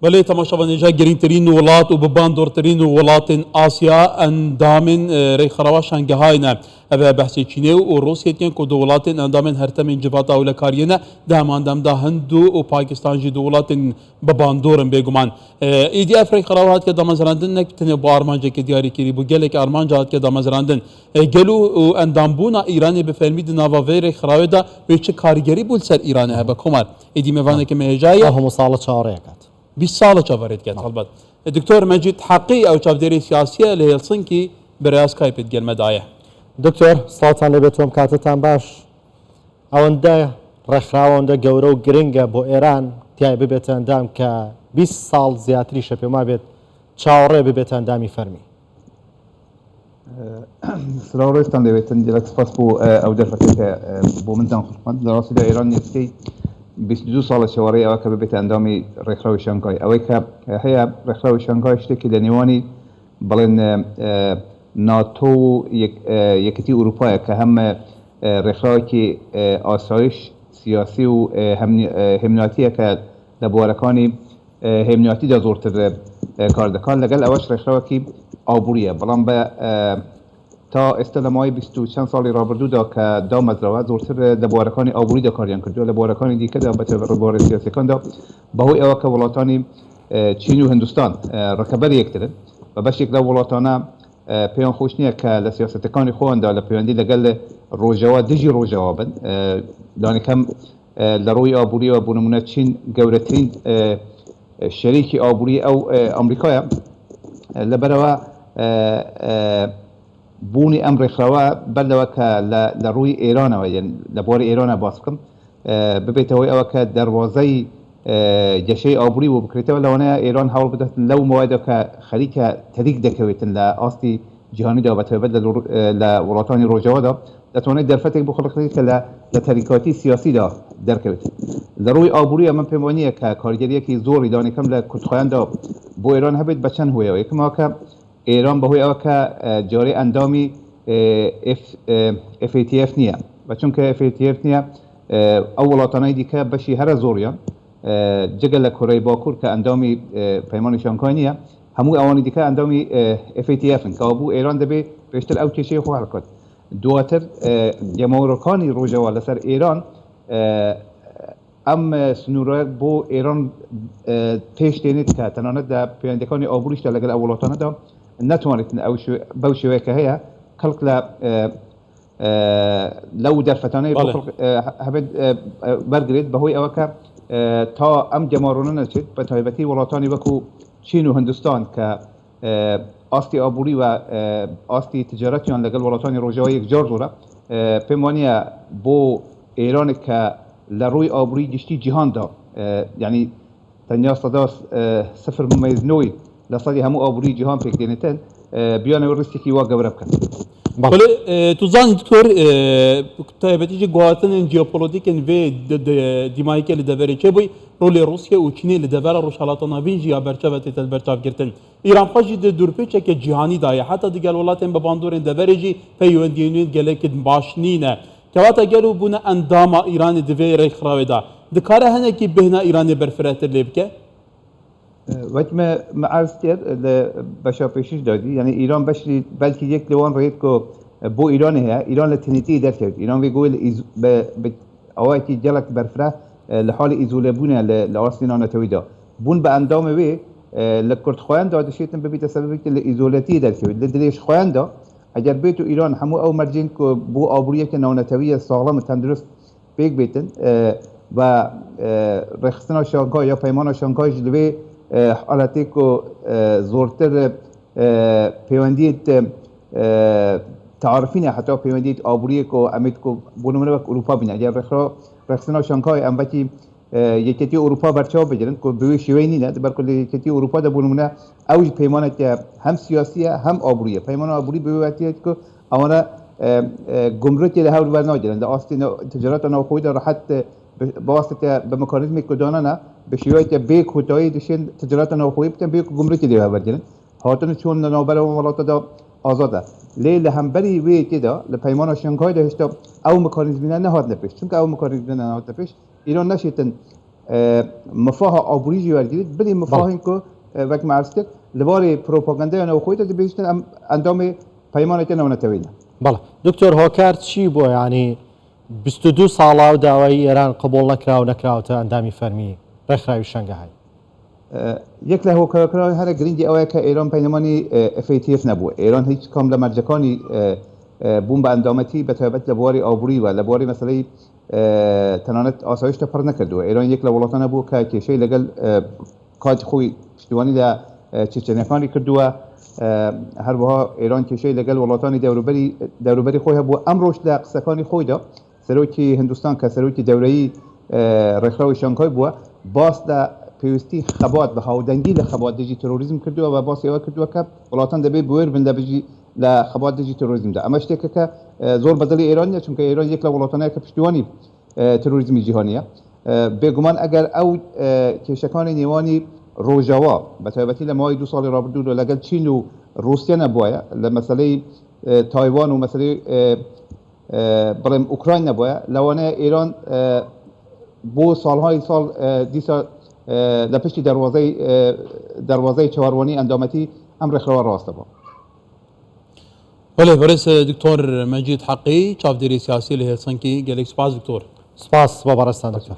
بله تماشاوانیجا گرینترین ولات و بباندورترین ولات آسیا اندامن ری خرواشان گهاینا اوه بحثی چینه و روسیه کن که دولات اندامن هرتمین جفاتا و لکارینا داماندام دا هندو و پاکستان جی دولات بباندورن بگمان ایدی اف ری خروات که دامزراندن نکتنه با آرمانجا که دیاری کری بو گله که آرمانجا که دامزراندن گلو اندام بونا ایرانی بفرمید نواوی ری خراوه دا ویچه کارگری بول سر ایرانی هبه کمار ایدی موانه که مهجایی هم صالة شارعكات 20 ساله چاورید کرد البته دکتر مجید حقی او چاودێری سیاسیە لە هێلسنکی بەڕێز کایپێت گەرمەدایە دکتۆر سڵاتان لێبێت تۆم کاتتان باش ئەوەندە ڕێکخراوەندە گەورە و گرنگە بۆ ئێران تیای ببێتە ئەندام کە 20 ساڵ زیاتریشە پێما بێت چاوەڕێ ببێتە ئەندامی فەرمی سلااوڕێستان دەوێتن جلەک سپاس بۆ ئەو دەرفەکە بۆ منتان خوشمەند لە ڕاستیدا ئێران نێتکەی 22 ساڵە شەوەڕێی ئەوە کە ببێتە ئەندامی ڕێکخراوی شانگهای ئەوەی کە هەیە ڕێکخراوی شانگهای شتێکی لە نێوانی بڵێن ناتۆ و یەکەتی ئوروپایە کە هەم ڕێکخراوێکی ئاسایش سیاسی و هێمناتیە کە لە بوارەکانی هێمناتیدا زۆرتر کار دەکات لەگەڵ ئەوەش ڕێکخراوێکی ئابووریە بەڵام بە تا ئێستا لە مای 20 چەند ساڵی ڕابردوودا کە دامەزراوە زۆرتر لە بوارەکانی ئابووریدا کاریان کردووە لە بوارەکانی دیکەدا بە ڕێبواری سیاسیەکاندا بەهۆی ئەوە کە وڵاتانی چین و هندستان ڕکەبەر یەکترن بە بەشێک لە وڵاتانە پێیان خۆش نییە کە لە سیاسەتەکانی خۆیاندا لە پەیوەندی لەگەڵ ڕۆژەوە دژی ڕۆژەوە بن دانیکەم لە ڕۆی ئابووریەوە بۆ نمونە چین گەورەترین شەریکی ئابووری ئەو ئەمریکایە لەبەرەوە بوونی ئەم ڕێکخراوە بەردەوە کە لە ڕووی ئێرانەوە لە بۆری ئێرانە باس بکەم ببێتەوەی ئەوە کە دەواازەی گەشەی ئابووری بۆ بکرێتەوە لەوانەیە ئێران هەوڵ بدەن لەو مەوایدا کە خەریکە تەریک دەکەوێتن لە ئاستی جیهانیدا بەتایبەت لە وڵاتانی ڕۆژەوەدا دەتوانێت دەرفەتێک بۆ خەڵک کە لە تەریکاتی سیاسیدا دەرکەوێت لە ڕووی ئابووری ئەمە پێم وانییە کە کارگەریەکی زۆری دانیکەم لە کورتخوایاندا بۆ ئێران هەبێت بە چەند هۆیەوە یەکەمەوە کە ئێران بەهۆی ئەوە کە جارێ ئەندامی FATF نییە بە چونکە FATF نییە ئەو وڵاتانەی دیکە بەشی هەرە زۆریان جگە لە کۆرەی باکوور کە ئەندامی پەیمانی شانگهای نییە هەموو ئەوانی دیکە ئەندامی FATFن کە بوو ئێران دەبێت پێشتر ئەو کێشەی خۆ هەڵکات دواتر گەماوەکانی ڕۆژەوە لەسەر ئێران ئەم سنوورە بۆ ئێران پێش تێنێت کە تەنانەت لە پەیوەندیەکانی ئابووریشدا لەگەڵ ئەو وڵاتانەدا نتوانێت بەو شێوەیە کە هەیە خەڵک لەو دەرفەتانەی هەبێت بەرگرێت بەهۆی ئەوە کە تا ئەم گەماڕۆنە نەچێت بە تایبەتی وڵاتانی وەکو چین و هندستان کە ئاستی ئابووری و ئاستی تجارەتیان لەگەڵ وڵاتانی ڕۆژەوە یەکجار زۆرە پێم وانییە بۆ ئێرانێک کە لە ڕووی ئابووری گشتی جیهاندا یعنی تەنیا سەدا 0.9 لە سەدی هەموو ئابووری جیهان پێک دێنێتن بیانەوە ڕستێکی وا گەورە بکەن توزان دکتۆر تایبەتیجی گواردنên جیۆپۆلیتیکên vê dîmayîkê li deverê çêbûyî rolê Rûsya û Çînê li devera rojhilatînavîn jî ya berçavê tê berçavgirtin. Îran xwe jî di dûrpêçekê cîhanî daye heta digel welatên bibandorên deverê jî peywendiyên wê gelekî baş nîne. Kevata gel û bûne endama Îranê di vê rêxrawê da. Dikare hinekî bêhna Îranê berfirehtir lê bike? وقتی ما عرض کرد باشا پیشش دادی یعنی ایران باشی بلکه یک لیوان رایت که بو ایرانه هست ایران لتنیتی در کرد ایران ویگویل به آواتی جلک برفره لحال ایزوله بونه لآسلینا نتویدا بون به اندام وی لکرد خواهند داده شیطن ببیت سببی که لإیزولتی در کرد لدلیش خواهند دا اگر بیتو ایران همو او مرجین که بو آبوریه که نونتوی ساغلام تندرست بیگ بیتن و رخصنا شانگهای یا پیمان شانگهای جلوی حالتی که زورتر پیوندیت تعارفینه حتی پیوندیت آبوریه که امید که بونمونه وقت اروپا بینه اگر رخصنا شانگهای اموکی یکیتی اروپا برچاو بگیرن که بوی شوینی نه برکل یکیتی اروپا ده بونمونه اوج پیمانه که هم سیاسیه هم آبوریه پیمان آبوری بوی وقتیه که آمانه گمرکی له هول برناجرن ده آستی تجارت ناخوی ده راحت بواسطه به مکانیزمی که دانه به شیوعیت به کوتاهی دشین تجارت ناخویی بتن به گمرکی دیوار برگردن هاتون چون نوبر و ولات دا آزاده لیل همبری وی کدا لپیمان شانگهای ده هشتا او مکانیزمی نه نهاد نپیش چون که او مکانیزمی نه نهاد نپیش ایران نشیتن مفاها آبرویی ورگیرید بلی مفاهیم که وقت معرض لباری پروپاگاندا یا خویت دی بیشتر اندام پیمانه که نونتوینه. بەڵێ دکتۆر هۆکار چی بووە ینی 22 ساڵا و داوای ئێران قبول نەکرا و نەکراوتە ئەندامی فەرمی ڕێکخراوی شەنگەهای یک له هۆکارەکراوی هەرە گرنگی ئەوەیە کە ئێران پەیمانی FATF نەبووە ئێران هیچ کام لە مەرجەکانی بوون بە ئەندامەتی بەتایبەت لە بواری ئابووری و لە بواری مەسەلەی تەنانەت ئاسایشتە پڕ نەکردووە ئێران یەک لە وڵاتانە بوو کە کێشەی لەگەڵ کاتی خۆی پشتیوانی لە چێچەنیەکانی کردووە هەروەها ئێران کێشەی لەگەڵ وڵاتانی دەوروبەری خۆی هەبووە ئەمڕۆژ لە قسەکانی خۆیدا سەرۆکی هندستان کە سەرۆکی دەورەیی ڕێکخراوی شانگهای بووە باس لە پێویستی خەبات بە هاودەنگی لە خەبات دژی تۆرۆریزم کردووە و باسی ئەوە کردووە کە وڵاتان دەبێت بوێر بن لە خەبات دژی تۆرۆریزمدا ئەمە شتێکە کە زۆر بەدڵی ئێران نیە چونکە ئێران یەک لە وڵاتانەیە کە پشتیوانی تۆرۆریزمی جیهانیە بێگومان ئەگەر ئەو کێشەکانی نێوانی ڕۆژاوا بەتایبەتی لە ماوەی 2 ساڵی ڕابردوو لەگەڵ چین و رووسیا نەبووە لە مەسەلەی تایوان و مەسەلەی بڵێم ئوکراین نەبووە لەوانەیە ئێران بۆ ساڵهای ساڵ دیسا لە پشتی دەواازەی چاوەڕوانی ئەندامەتی ئەم ڕێکخراوە ڕاستە بوو. بله برس دکتۆر مەجید حەقی چاودێری سیاسی لە هێلسنکی گەلێک سپاس دکتۆر سپاس بۆ بەڕێستان دکتۆر.